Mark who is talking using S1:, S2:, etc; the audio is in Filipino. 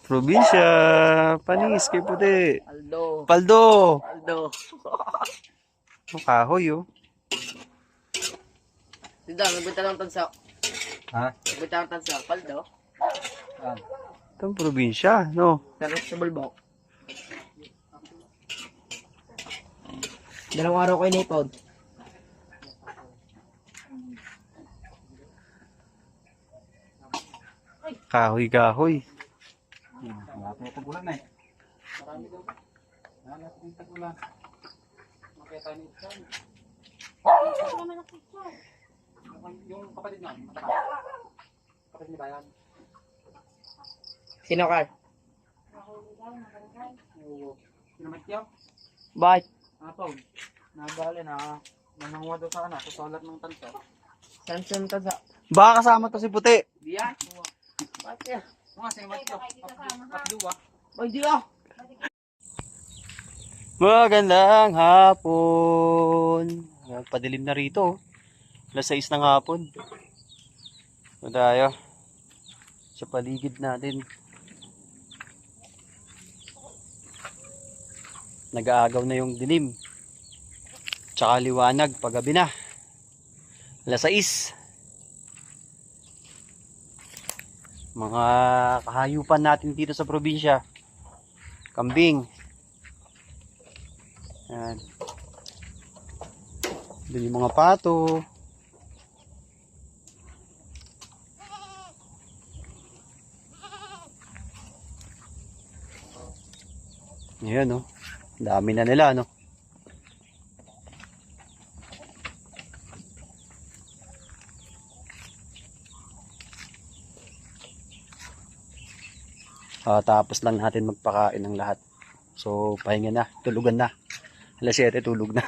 S1: Probinsya. Panis, kay puti.
S2: Aldo.
S1: Paldo.
S2: Aldo.
S1: Ang kahoy, oh.
S2: Dito, nagbunta lang tansa.
S3: Ha?
S2: Nagbunta lang tansa. Paldo.
S1: Itong probinsya, no?
S2: Pero sa bulbok. Dalawang araw ko inipod.
S1: Kahoy-kahoy.
S3: Wala pa yung tag-ulan eh. Marami daw. Wala pa yung tag-ulan. Makita ni Itchan. Yung kapatid niya, mataka. Kapatid ni Bayan.
S2: Sino ka?
S3: Pinamatyaw.
S2: Bakit?
S3: Apaw. Nabali na. Nanangwa daw sa sa solar ng tansa.
S2: Saan saan tansa?
S1: Baka kasama to si puti.
S3: Diyan.
S2: Bakit yan?
S3: Mga sa matyaw. Patduwa.
S2: Ay, di ah.
S1: Magandang hapon. Padilim na rito. Alas 6 ng hapon. So tayo. Sa paligid natin. Nag-aagaw na yung dilim. Tsaka liwanag paggabi na. Alas 6. Mga kahayupan natin dito sa probinsya. Kambing. Yan. Doon yung mga pato. Ayan, oh. Dami na nila, no? Tapos lang natin magpakain ng lahat. So, pahinga na. Tulugan na. Alas 7, tulog na.